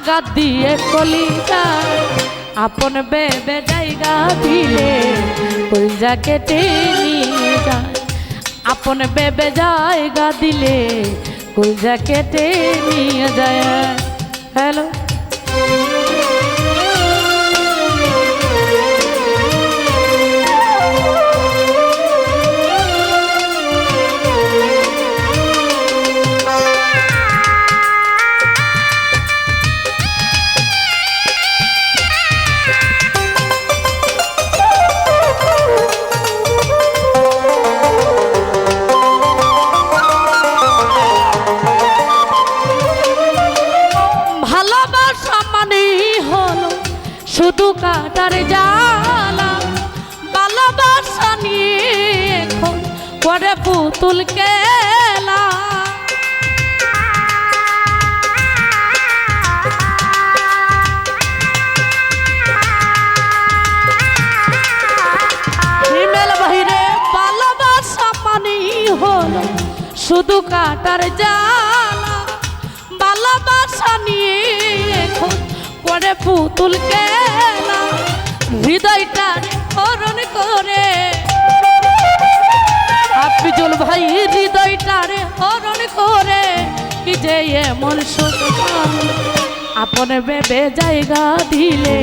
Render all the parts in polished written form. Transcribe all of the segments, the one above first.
আঘাত দিয়ে কলিজায় আপন বেবে জায়গা দিলে কলিজা কেটে নিয়ে যায়। আপন বেবে জায়গা দিলে কলিজা কেটে নিয়ে যায়। হ্যালো শুধু কাটার জ্বালা ভালোবাসা নিয়ে এখন করে পুতুল খেলা। হিমেল বাহিরে ভালোবাসা মানি হলো শুধু কাটার জ্বালা ভালোবাসা নিয়ে এখন করে পুতুল খেলা। হৃদয়টা হরণ করে আফিজুল ভাই হৃদয়টারে হরণ করে কি যে এমন সুখ আপন বেবে জায়গা দিলে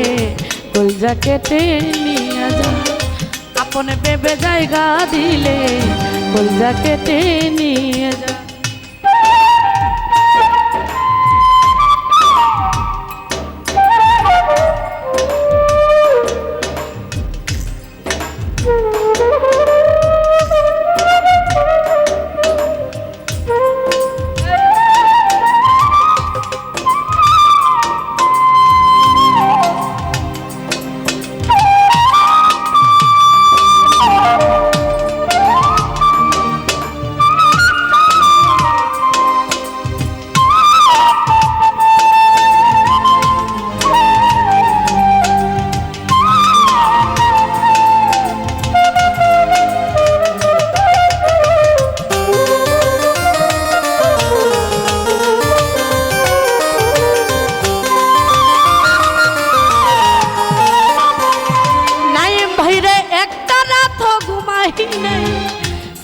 কলিজা কেটে নিয়ে যায়। আপন বেবে জায়গা দিলে কলিজা কেটে নিয়ে যায়।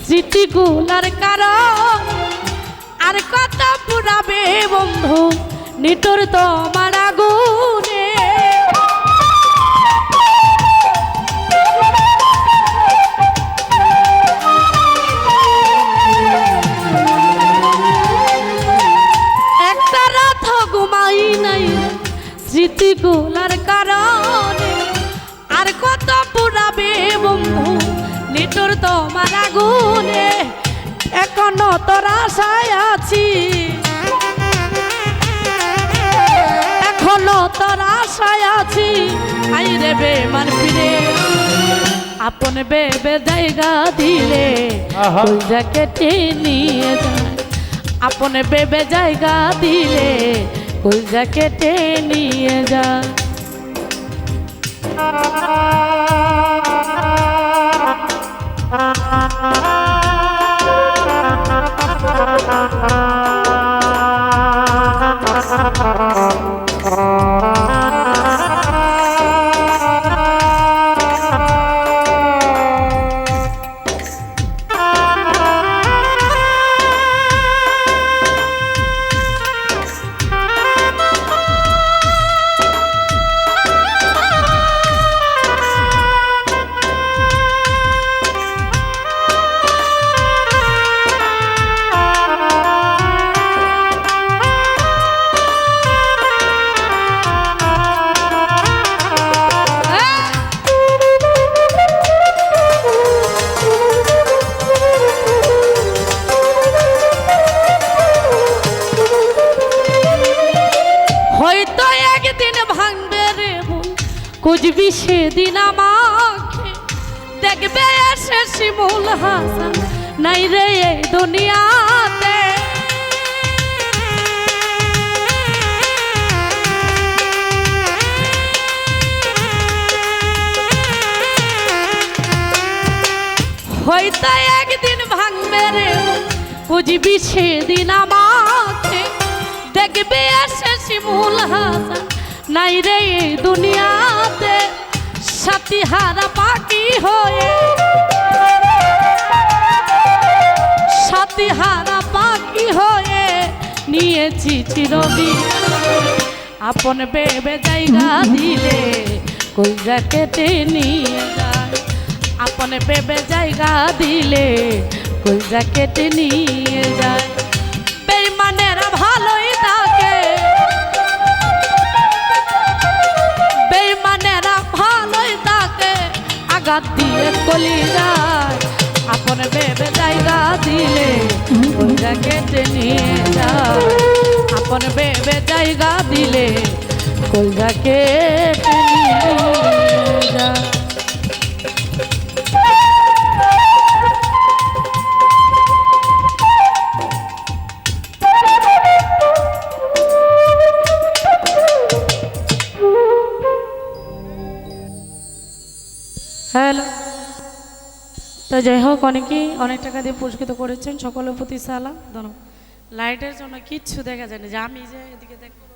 স্মৃতিগুলার কারণ আর কত পুরাবে বন্ধু নিটোর তোমার আগুনে। একটা রাত ঘুমাই নাই স্মৃতিগুলার কারণে আর কত পুরাবে বন্ধু নিটোর তোমার আগুনে। এখনো তোর আশায় আছি এখনো তোর আশায় আছি আইরে বেমান ফিরে। আপন বেবে জায়গা দিলে কলিজা কেটে নিয়ে যায়। আপন বেবে জায়গা দিলে কলিজা কেটে নিয়ে যায়। খুঁজবি সেদিন আমাকে দেখবে এসে শিমুল হাসান নাই রে এই দুনিয়াতে। হয়তো একদিন ভাঙবে রে খুঁজবি সেদিন আমাকে দেখবে এসে শিমুল হাসান নাই রে এই দুনিয়াতে সাথী হারা পাখি হয়ে সাথী হারা পাখি হয়ে নিয়েছি চিরবিদায় আপন ভেবে জায়গা দিলে কইরা কেটে নিয়ে যায় আপন ভেবে জায়গা দিলে কইরা কেটে নিয়ে যায় বেঈমানেরা ভালোই থাকে বেঈমানেরা ভালোই থাকে আঘাত দিয়ে কলি যায় আপন ভেবে জায়গা দিলে কইরা কেটে নিয়ে যায় আপন ভেবে জায়গা দিলে কইরা কেটে নিয়ে যায় হ্যালো তো যাই হোক অনেকেই অনেক টাকা দিয়ে পুরস্কৃত করেছেন সকলের প্রতি সালাম ধন্যবাদ লাইটের জন্য কিচ্ছু দেখা যায় না যে আমি যে এদিকে দেখো